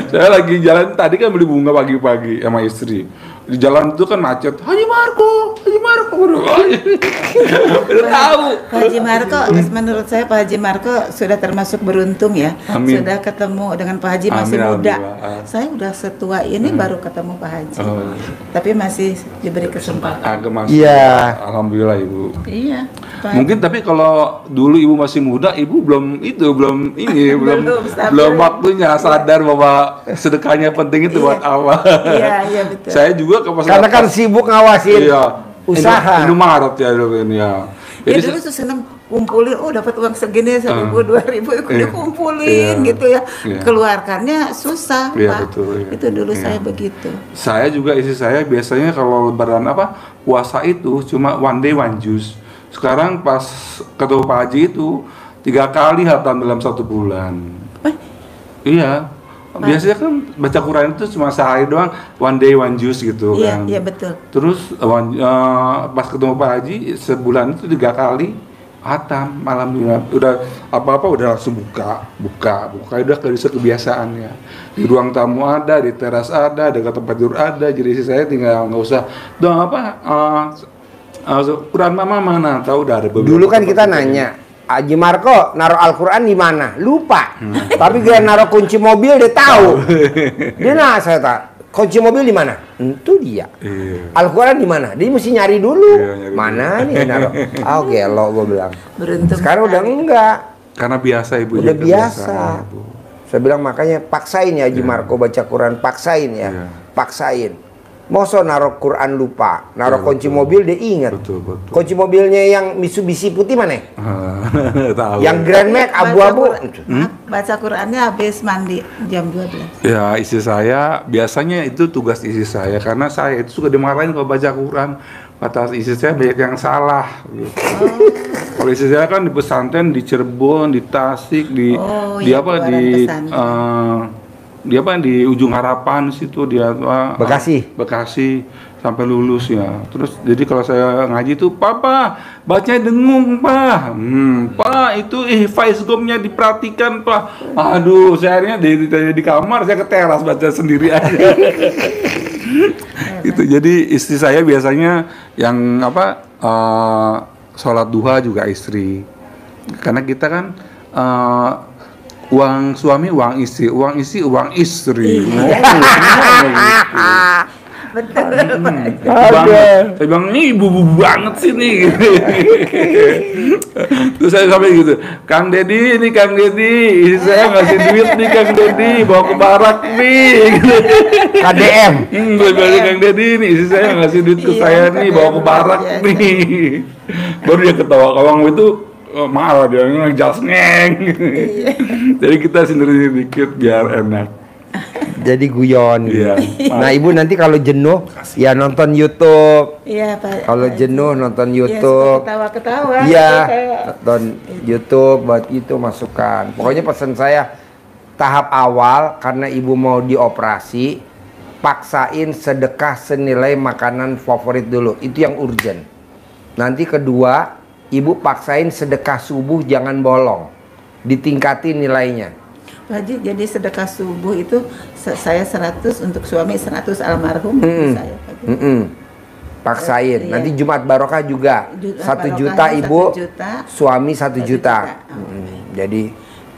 saya lagi jalan tadi kan beli bunga pagi-pagi sama istri. Di jalan itu kan macet, Haji Marco, udah tahu. Pak Haji Marco, menurut saya Pak Haji Marco sudah termasuk beruntung ya. Amin. Sudah ketemu dengan Pak Haji masih Amin, muda. alhamdulillah. Saya udah setua ini baru ketemu Pak Haji. Oh. Tapi masih diberi kesempatan. Agak masih. Iya. Alhamdulillah Ibu. Iya. Pak Mungkin tapi kalau dulu Ibu masih muda, Ibu belum Belum belum waktunya sadar bahwa sedekahnya penting itu buat awal. Iya, betul. Saya juga Karena kan sibuk ngawasin usaha. Indomaret ya dulu ini ya. Ya Jadi dulu tuh seneng kumpulin, dapat uang segini 1.000, 2.000, dikumpulin Iya. gitu ya. Iya. Keluarkannya susah, Iya, Pak. betul, iya. Itu dulu Iya. saya begitu. saya juga istri saya biasanya kalau lebaran puasa itu cuma one day one juice. Sekarang pas ketemu Pak Haji itu 3 kali hatam dalam 1 bulan. Iya. Biasanya kan baca Quran itu cuma sehari doang, one day one juice gitu Iya, kan. iya betul. Terus pas ketemu Pak Haji sebulan itu 3 kali hatam, alhamdulillah. Udah apa-apa udah langsung buka udah kebiasaan ya. Di ruang tamu ada, di teras ada, dekat tempat tidur ada. Jadi istri saya tinggal nggak usah Quran mama mana, tahu udah ada beberapa. Dulu kan kita tempat nanya, Haji Marco naruh Al-Quran di mana? Lupa. Tapi gue naruh kunci mobil dia tahu. Dia saya tak, kunci mobil di mana? Itu dia. Iya. Al-Quran di mana? Dia mesti nyari dulu. Iya, nyari Mana nih naruh? Oke, lo gue bilang. Beruntung. Sekarang udah enggak. Karena biasa Ibu. Udah jadi biasa. kebiasaan, Ibu. Saya bilang makanya paksain ya Haji Marco baca Quran, paksain ya. Iya. Paksain. Masa naruh Quran lupa, naruh Iya, kunci betul. mobil dia ingat. Betul. Kunci mobilnya yang Mitsubishi putih mana? Tahu. Yang Grand Max abu-abu. Baca Qurannya habis mandi jam 12. Ya, istri saya biasanya itu tugas istri saya karena saya itu suka dimarahin kalau baca Quran. Kata istri saya banyak yang salah. Gitu. Kalau istri saya kan di pesantren di Cirebon, di Tasik, di iya, apa keluaran di pesantren. di apa di Ujung Harapan situ dia Bekasi sampai lulus ya. Terus jadi kalau saya ngaji tuh Papa bacanya dengung Pak. Pak itu faizgomnya diperhatikan Pak. Aduh saya akhirnya di kamar saya ke teras baca sendiri aja. Itu jadi istri saya biasanya yang sholat duha juga istri. Karena kita kan uang suami uang istri, uang istri uang istri. Betul. Saya bilang ini ibu banget sih nih. Terus saya sampai gitu, Kang Dedi, istri saya ngasih duit nih Kang Dedi, bawa ke barak nih. KDM. Saya Kang Dedi nih, istri saya ngasih duit ke saya nih, bawa ke barak nih. Baru dia ketawa, kalau itu marah dia ngejas ngeng. Jadi kita sendiri dikit biar enak. Jadi guyon. Iya. Nah ibu nanti kalau jenuh ya nonton YouTube. Iya Pak. Kalau jenuh nonton Iya, YouTube. suka ketawa-ketawa. Iya, Kayak- nonton YouTube buat itu masukkan. Pokoknya pesan saya tahap awal karena ibu mau dioperasi, paksain sedekah senilai makanan favorit dulu. Itu yang urgent. Nanti kedua, ibu paksain sedekah subuh jangan bolong. Ditingkatin nilainya. Pak Haji, jadi sedekah subuh itu saya 100 untuk suami 100 almarhum saya Pak Haji. Paksain. Iya. Nanti Jumat Barokah juga. 1 juta Barokahnya ibu, 1 juta, suami 1 juta. Jadi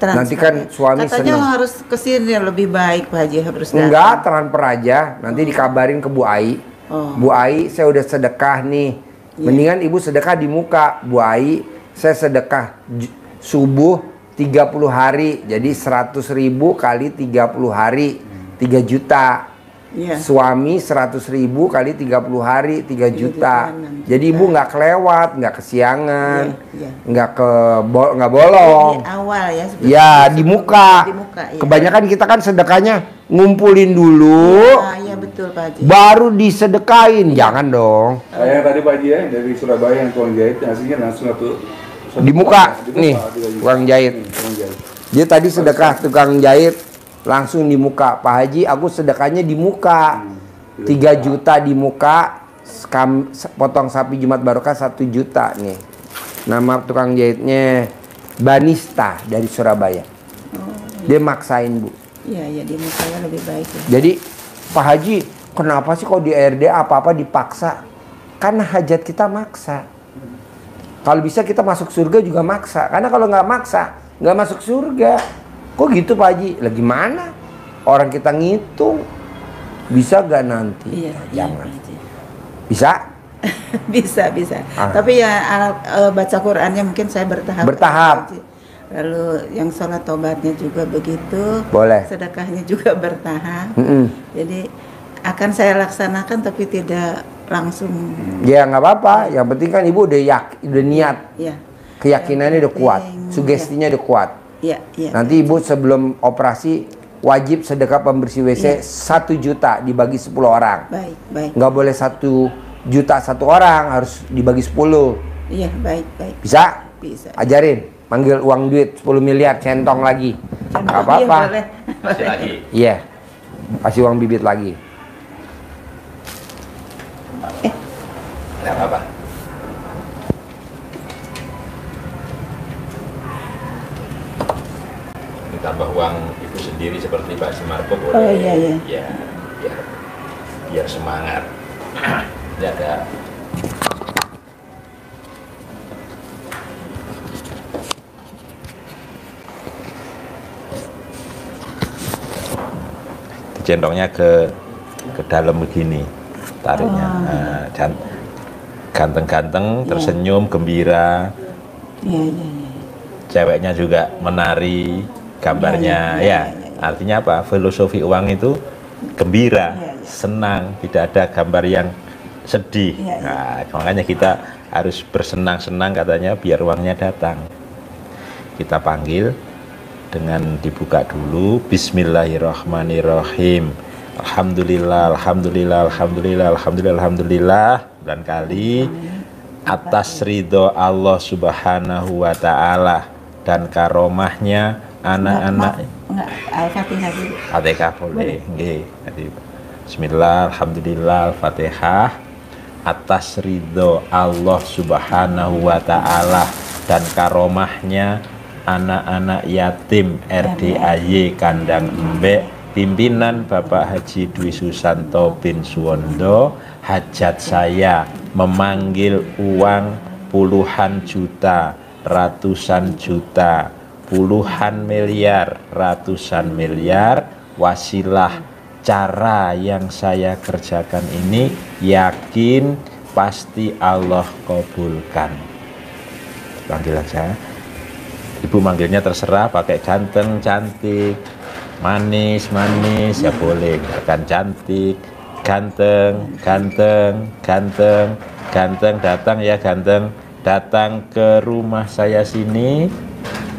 nanti kan suami katanya seneng. harus kesini lebih baik Pak Haji, harus datang. Enggak, transfer aja. Nanti dikabarin ke Bu Ai. Bu Ai, saya udah sedekah nih. Mendingan ibu sedekah di muka. Bu Ai, saya sedekah subuh 30 hari. Jadi 100.000 kali 30 hari 3 juta. Iya. Suami 100.000 kali 30 hari 3 juta. 6 juta. Jadi ibu nggak kelewat, nggak kesiangan, Iya. nggak nggak bolong. Di awal ya. Ya di muka. Di muka, iya. Kebanyakan kita kan sedekahnya ngumpulin dulu, Iya betul Pak Haji. baru disedekain. Jangan dong. Saya tadi Pak Haji ya dari Surabaya yang tukang jahit ngasihnya langsung Di muka, nih, tukang jahit. Dia tadi sedekah tukang jahit langsung di muka. Pak Haji, aku sedekahnya di muka. 3 juta di muka, potong sapi Jumat Barokah 1 juta nih. Nama tukang jahitnya Banista dari Surabaya. Dia maksain, Bu. Iya, di mukanya lebih baik ya. Jadi Pak Haji, kenapa sih kalau di RD apa-apa dipaksa? Karena hajat kita maksa. Kalau bisa kita masuk surga juga maksa. Karena kalau nggak maksa, nggak masuk surga. Kok gitu Pak Haji? Lah gimana? Orang kita ngitung. Bisa gak nanti? Iya, Jangan. Iya, Bisa? bisa. Tapi ya baca Qurannya mungkin saya bertahap. Bertahap. Lalu yang sholat tobatnya juga begitu. Boleh. Sedekahnya juga bertahap. Jadi akan saya laksanakan tapi tidak langsung. Ya nggak apa-apa. Yang penting kan Ibu udah niat. Ya. Keyakinannya udah kuat. Sugestinya udah kuat. Iya. Nanti Ibu sebelum operasi wajib sedekah pembersih WC 1 juta dibagi 10 orang. Baik. Nggak boleh 1 juta 1 orang, harus dibagi 10. Iya, baik. Bisa? Bisa. Ajarin, manggil uang duit 10 miliar centong lagi. Nggak apa-apa. Boleh. Masih lagi. Iya. Kasih uang bibit lagi. Nggak apa-apa. Tambah uang ibu sendiri seperti Pak Simarko boleh. Oh iya. Ya, biar semangat. Tidak ada. Centongnya ke dalam begini, tariknya. Ganteng-ganteng, tersenyum, gembira. Iya. Ceweknya juga menari. Gambarnya artinya apa? Filosofi uang itu gembira, senang, tidak ada gambar yang sedih. Nah, makanya kita harus bersenang-senang katanya biar uangnya datang. Kita panggil dengan dibuka dulu. Bismillahirrahmanirrahim. Alhamdulillah 9 kali atas ridho Allah Subhanahu wa Ta'ala dan karomahnya anak-anak. Al-Fatihah dulu. Fatihah boleh. Nggih. Bismillah, alhamdulillah, Al-Fatihah. Atas ridho Allah Subhanahu wa Ta'ala dan karomahnya anak-anak yatim RDAY Kandang Embek, pimpinan Bapak Haji Dwi Susanto bin Suwondo, hajat saya memanggil uang puluhan juta, ratusan juta, puluhan miliar, ratusan miliar. Wasilah cara yang saya kerjakan ini yakin pasti Allah kabulkan. Panggil aja. Ibu manggilnya terserah, pakai ganteng, cantik, manis ya boleh. Kan cantik, ganteng datang ya, ganteng datang ke rumah saya sini,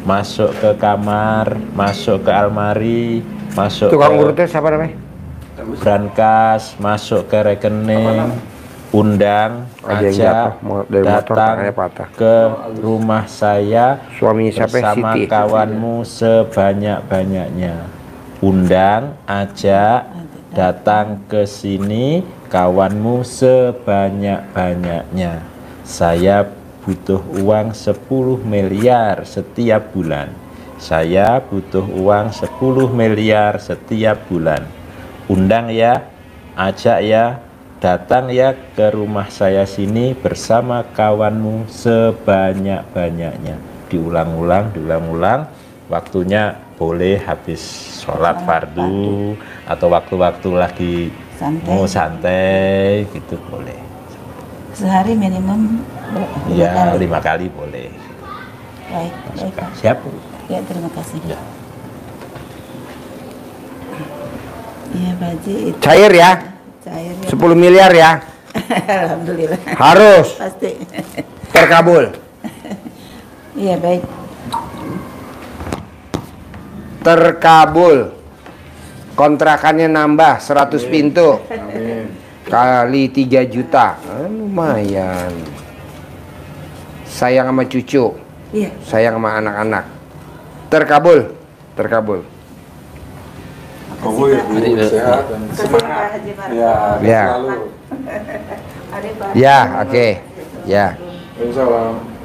masuk ke kamar, masuk ke almari, masuk Tukang ke urutnya siapa namanya? brankas, masuk ke rekening, undang, Ada yang ajak jatuh dari motor, datang tangannya patah. ke rumah saya Suaminya siapa? bersama Siti. kawanmu sebanyak-banyaknya. Undang, ajak datang ke sini kawanmu sebanyak-banyaknya. Saya butuh uang 10 miliar setiap bulan. Saya butuh uang 10 miliar setiap bulan. Undang ya, ajak ya, datang ya ke rumah saya sini bersama kawanmu sebanyak-banyaknya. Diulang-ulang. Waktunya boleh habis sholat fardu atau waktu-waktu lagi mau santai gitu boleh. Sehari minimum Ya 5 kali boleh. Baik, Pak. Siap? Ya, terima kasih. Ya. Iya, Pak Haji. Itu Cair ya? cair ya. 10 miliar ya? Alhamdulillah. Harus Pasti. terkabul. Iya, baik. Terkabul. Kontrakannya nambah 100 pintu. Kali 3 juta. Lumayan. Sayang sama cucu. Iya. sayang sama anak-anak. Terkabul, terkabul. Kabul ya Bu, sehat dan semangat. Ya, Ya. selalu. Ya, oke. Ya. Waalaikumsalam.